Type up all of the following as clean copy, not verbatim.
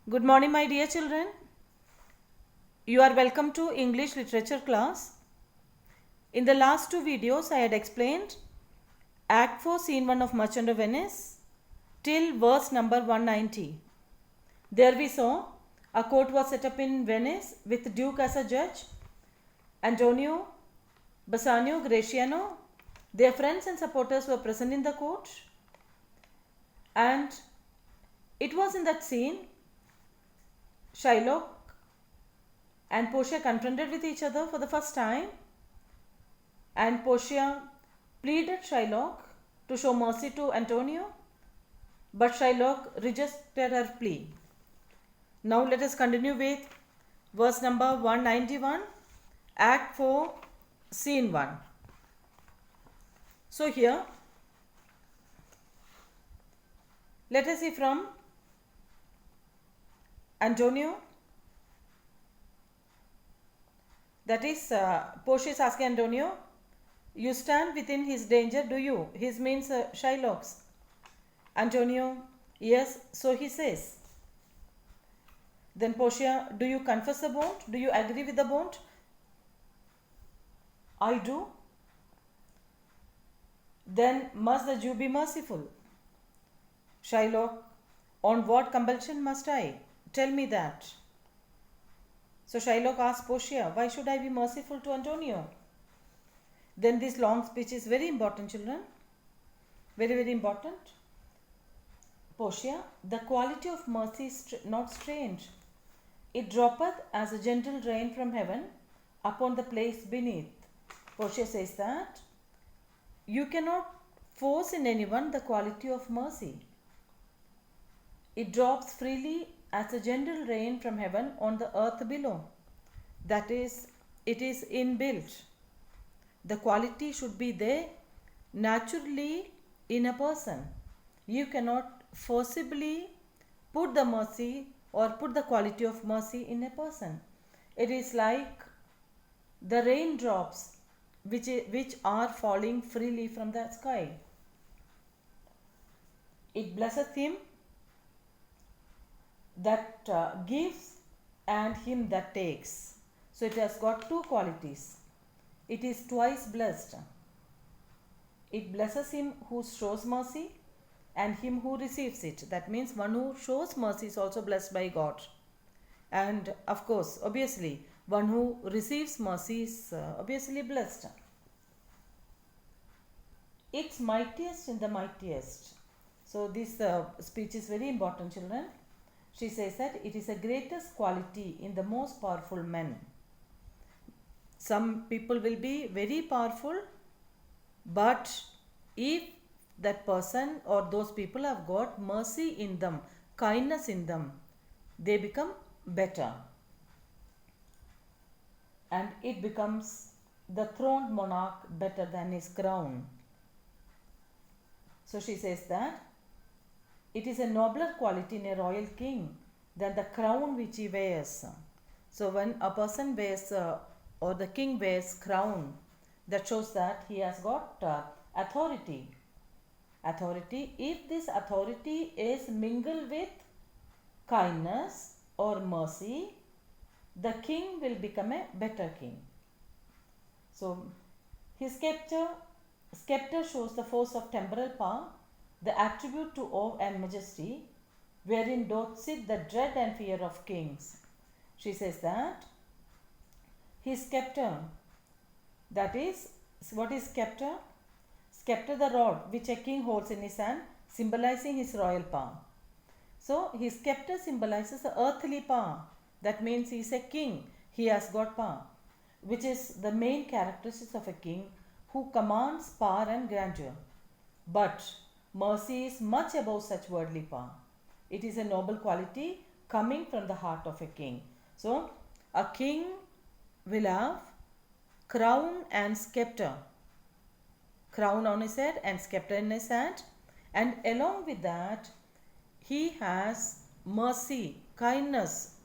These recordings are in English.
Good morning, my dear children. You are welcome to English literature class. In the last two videos, I had explained Act 4, Scene 1 of Merchant of Venice till verse number 190. There we saw a court was set up in Venice with Duke as a judge, Antonio, Bassanio, Gratiano, their friends and supporters were present in the court, and it was in that scene Shylock and Portia confronted with each other for the first time, and Portia pleaded Shylock to show mercy to Antonio, but Shylock rejected her plea. Now let us continue with verse number 191, Act 4, Scene 1. So here, let us see from Antonio. That is, Portia is asking Antonio, you stand within his danger, do you? His means Shylock's. Antonio, yes, so he says. Then Portia, do you confess the bond? Do you agree with the bond? I do. Then must the Jew be merciful? Shylock, on what compulsion must I? Tell me that. So Shylock asked Portia, why should I be merciful to Antonio? Then this long speech is very important, children. Very, very important. Portia, the quality of mercy is not strange. It droppeth as a gentle rain from heaven upon the place beneath. Portia says that you cannot force in anyone the quality of mercy. It drops freely as a gentle rain from heaven on the earth below. That is, it is inbuilt. The quality should be there naturally in a person. You cannot forcibly put the mercy or put the quality of mercy in a person. It is like the raindrops which are falling freely from the sky. It blesseth him that gives and him that takes. So it has got two qualities. It is twice blessed. It blesses him who shows mercy and him who receives it. That means one who shows mercy is also blessed by God. And of course, obviously, one who receives mercy is obviously blessed. It's mightiest in the mightiest. So this speech is very important, children. She says that it is the greatest quality in the most powerful men. Some people will be very powerful, but if that person or those people have got mercy in them, kindness in them, they become better. And it becomes the throned monarch better than his crown. So she says that it is a nobler quality in a royal king than the crown which he wears. So when a person wears or the king wears crown, that shows that he has got authority. Authority, if this authority is mingled with kindness or mercy, the king will become a better king. So his scepter shows the force of temporal power, the attribute to awe and majesty, wherein doth sit the dread and fear of kings. She says that his scepter, that is, what is scepter? Scepter, the rod which a king holds in his hand, symbolizing his royal power. So his scepter symbolizes the earthly power. That means he is a king, he has got power, which is the main characteristics of a king who commands power and grandeur. But mercy is much above such worldly power. It is a noble quality coming from the heart of a king. So a king will have crown and scepter. Crown on his head and scepter in his hand. And along with that, he has mercy, kindness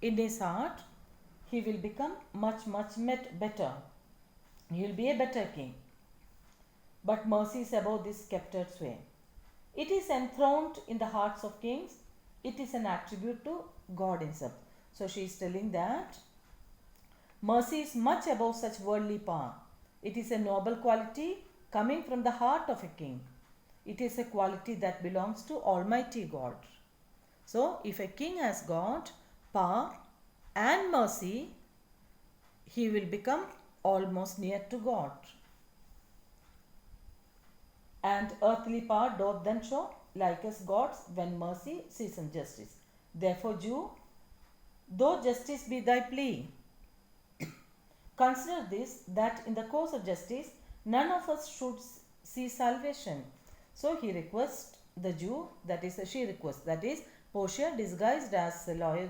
in his heart. He will become much better. He will be a better king. But mercy is above this scepter's sway. It is enthroned in the hearts of kings it is an attribute to God himself. So she is telling that mercy is much above such worldly power. It is a noble quality coming from the heart of a king. It is a quality that belongs to Almighty God. So, if a king has got power and mercy, he will become almost near to God. And earthly power doth then show, like as God's, when mercy seasons justice. Therefore, Jew, though justice be thy plea, consider this, that in the course of justice, none of us should see salvation. So he requests the Jew, that is, she requests, that is, Portia disguised as a lawyer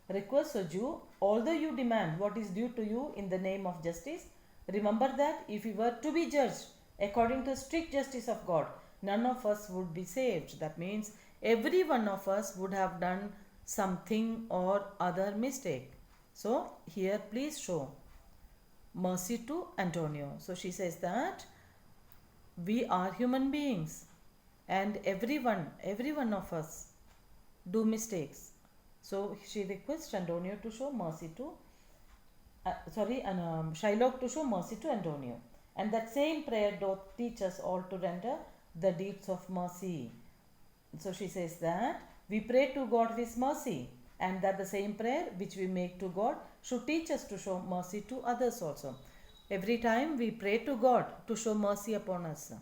requests a Jew, although you demand what is due to you in the name of justice, remember that if you were to be judged according to strict justice of God, none of us would be saved. That means every one of us would have done something or other mistake. So here please show mercy to Antonio. So she says that we are human beings and every one of us do mistakes. So she requests Antonio to show mercy to Shylock to show mercy to Antonio. And that same prayer doth teach us all to render the deeds of mercy. So she says that we pray to God with mercy, and that the same prayer which we make to God should teach us to show mercy to others also. Every time we pray to God to show mercy upon us,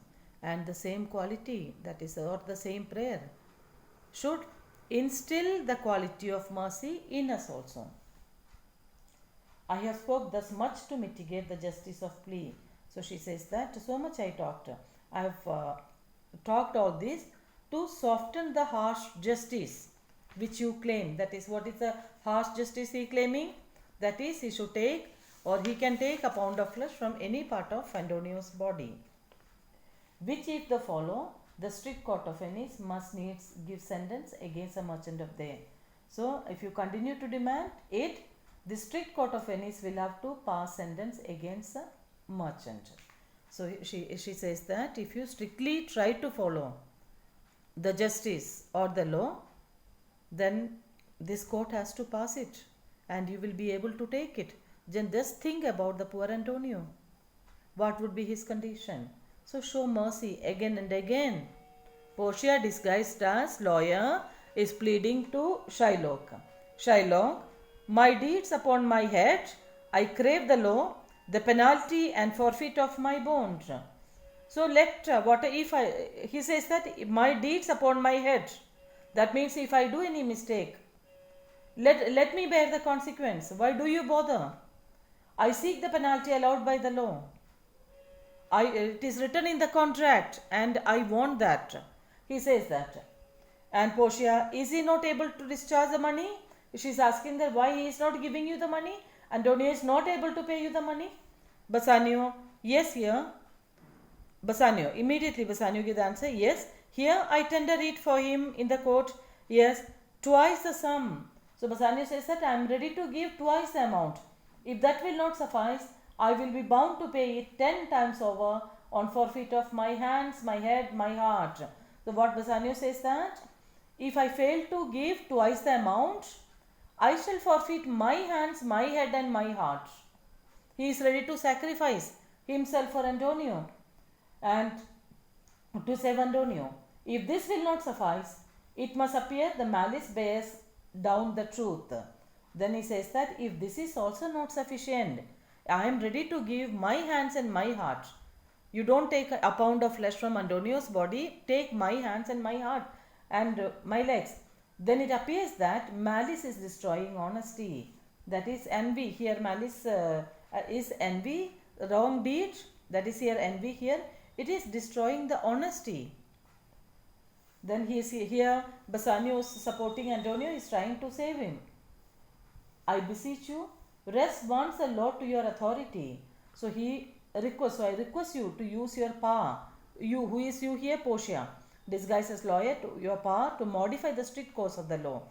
and the same quality, that is, or the same prayer, should instill the quality of mercy in us also. I have spoke thus much to mitigate the justice of plea. So she says that so much I talked. I have talked all this to soften the harsh justice which you claim. That is, what is the harsh justice he claiming? That is, he should take, or he can take, a pound of flesh from any part of Antonio's body. Which if the follow, the strict court of Venice must needs give sentence against a merchant of there. So if you continue to demand it, the strict court of Venice will have to pass sentence against a merchant. So she says that if you strictly try to follow the justice or the law, then this court has to pass it and you will be able to take it. Then just think about the poor Antonio. What would be his condition? So show mercy again and again. Portia, disguised as lawyer, is pleading to Shylock. Shylock, my deeds upon my head, I crave the law, the penalty and forfeit of my bond. So he says that my deeds upon my head. That means if I do any mistake, let me bear the consequence. Why do you bother? I seek the penalty allowed by the law. It is written in the contract and I want that. He says that. And Portia, is he not able to discharge the money? She is asking that why he is not giving you the money. Antonio is not able to pay you the money. Bassanio, yes, here. Bassanio, immediately Bassanio gives the answer, yes, here I tender it for him in the court, yes, twice the sum. So Bassanio says that I am ready to give twice the amount. If that will not suffice, I will be bound to pay it 10 times over on forfeit of my hands, my head, my heart. So what Bassanio says that, if I fail to give twice the amount, I shall forfeit my hands, my head and my heart. He is ready to sacrifice himself for Antonio and to save Antonio. If this will not suffice, it must appear the malice bears down the truth. Then he says that if this is also not sufficient, I am ready to give my hands and my heart. You don't take a pound of flesh from Antonio's body, take my hands and my heart and my legs. Then it appears that malice is destroying honesty. That is envy. Here malice is envy, wrong deed. That is here envy here. It is destroying the honesty. Then he is here, Bassanio is supporting Antonio, is trying to save him. I beseech you, rest once the law to your authority. So I request you to use your power. You, who is you here? Portia, disguised as lawyer, to your power to modify the strict course of the law.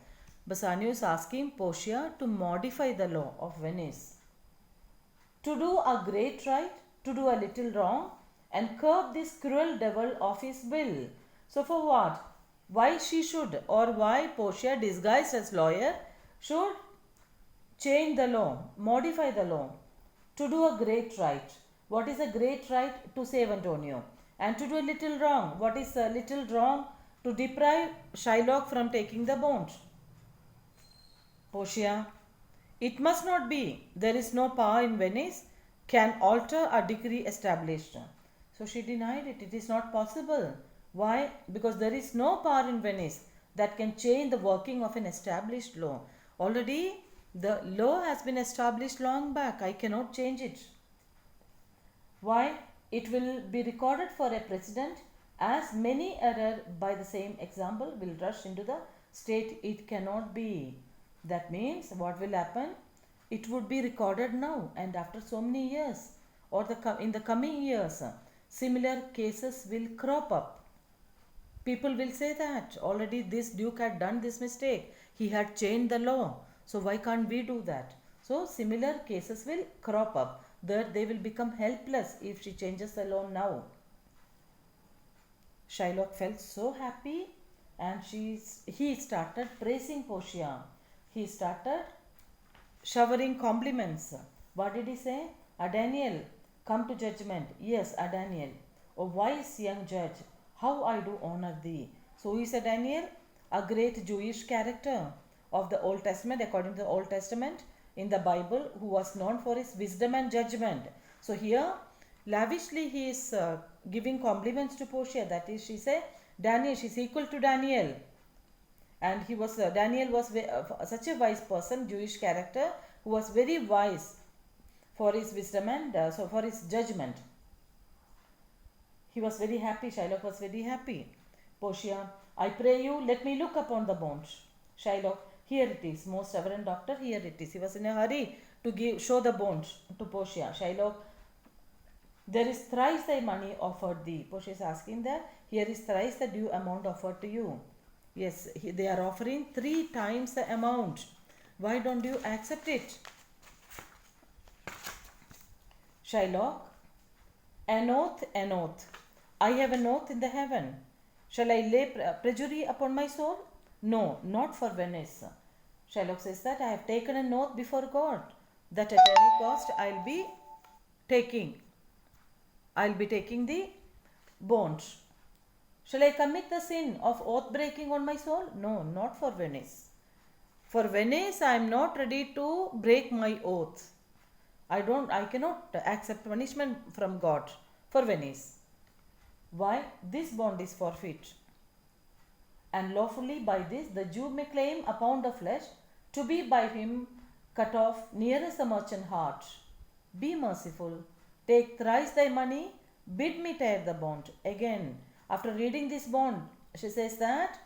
Bassanio is asking Portia to modify the law of Venice. To do a great right, to do a little wrong, and curb this cruel devil of his will. So for what? why she should, or why Portia, disguised as lawyer, should change the law, modify the law to do a great right. What is a great right? To save Antonio. And to do a little wrong. What is a little wrong? To deprive Shylock from taking the bond. Portia, it must not be. There is no power in Venice can alter a decree established. So she denied it. It is not possible. Why? Because there is no power in Venice that can change the working of an established law. Already the law has been established long back. I cannot change it. Why? It will be recorded for a precedent, as many error by the same example will rush into the state. It cannot be. That means what will happen? It would be recorded now, and after so many years, or in the coming years, similar cases will crop up. People will say that already this duke had done this mistake. He had changed the law. So why can't we do that? So similar cases will crop up. That they will become helpless if she changes the law now. Shylock felt so happy, and he started praising Portia. He started showering compliments. What did he say? A Daniel, come to judgment. Yes, a Daniel, a wise young judge, how I do honor thee. So who is a Daniel? A great Jewish character of the Old Testament, according to the Old Testament in the Bible, who was known for his wisdom and judgment. So here lavishly he is giving compliments to Portia. That is, she say Daniel, she is equal to Daniel. And he was Daniel was such a wise person, Jewish character, who was very wise for his wisdom and so for his judgment. He was very happy. Shylock was very happy. Portia, I pray you, let me look upon the bones. Shylock, here it is, most reverend doctor, here it is. He was in a hurry to show the bones to Portia. Shylock, there is thrice thy money offered thee. Portia is asking that, here is thrice the due amount offered to you. Yes, they are offering 3 times the amount. Why don't you accept it? Shylock, an oath, an oath. I have an oath in the heaven. Shall I lay perjury upon my soul? No, not for Venice. Shylock says that I have taken an oath before God that at any cost I'll be taking the bonds. Shall I commit the sin of oath breaking on my soul? No, not for Venice. For Venice, I am not ready to break my oath. I cannot accept punishment from God for Venice. Why? This bond is forfeit. And lawfully by this the Jew may claim a pound of flesh to be by him cut off nearest the merchant heart. Be merciful. Take thrice thy money. Bid me tear the bond. Again, after reading this bond, she says that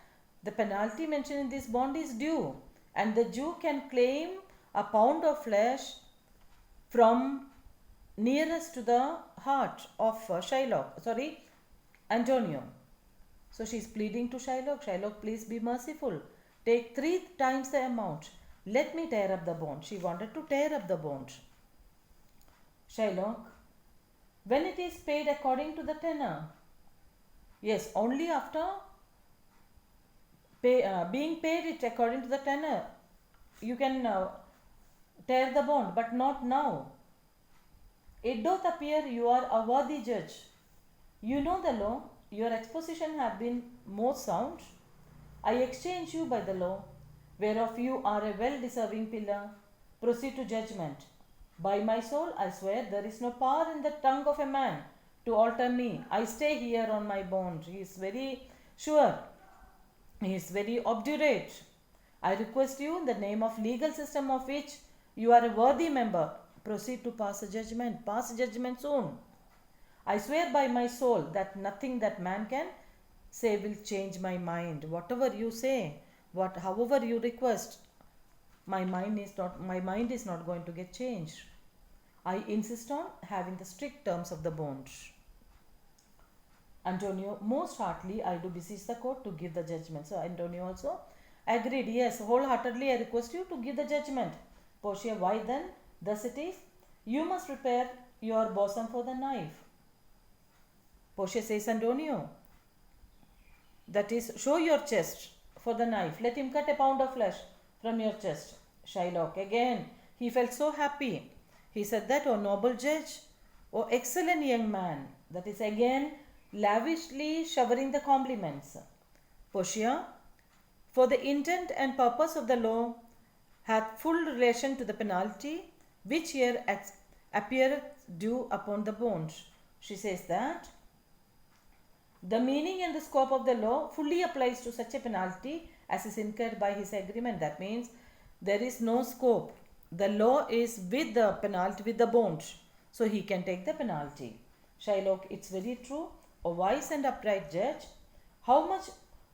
the penalty mentioned in this bond is due, and the Jew can claim a pound of flesh from nearest to the heart of Antonio. So she is pleading to Shylock, Shylock, please be merciful. Take 3 times the amount. Let me tear up the bond. She wanted to tear up the bond. Shylock, when it is paid according to the tenor. Yes, only after being paid it according to the tenor, you can tear the bond, but not now. It doth appear you are a worthy judge. You know the law. Your exposition have been most sound. I exchange you by the law, whereof you are a well-deserving pillar. Proceed to judgment. By my soul, I swear, there is no power in the tongue of a man to alter me. I stay here on my bond. He is very sure. He is very obdurate. I request you, in the name of legal system of which you are a worthy member, proceed to pass a judgment. Pass judgment soon. I swear by my soul that nothing that man can say will change my mind. Whatever you say, however you request, my mind is not going to get changed. I insist on having the strict terms of the bond. Antonio, most heartily I do beseech the court to give the judgment. So Antonio also agreed. Yes, wholeheartedly I request you to give the judgment. Portia, why then? Thus it is. You must prepare your bosom for the knife. Portia says, Antonio, That is, show your chest for the knife. Let him cut a pound of flesh from your chest. Shylock, again, he felt so happy. He said that, O noble judge, O excellent young man. That is, again, lavishly showering the compliments. Portia, for the intent and purpose of the law hath full relation to the penalty which here appeareth due upon the bones. She says that the meaning and the scope of the law fully applies to such a penalty as is incurred by his agreement. That means there is no scope. The law is with the penalty, with the bones. So he can take the penalty. Shylock, it's very true. A wise and upright judge, how much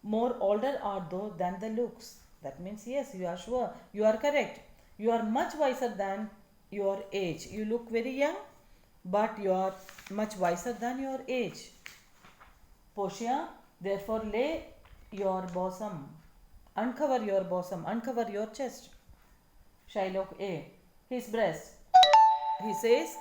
more older art thou than the looks? That means, yes, you are sure. You are correct. You are much wiser than your age. You look very young, but you are much wiser than your age. Portia, therefore lay your bosom, uncover your bosom, uncover your chest. Shylock, A, his breast. He says,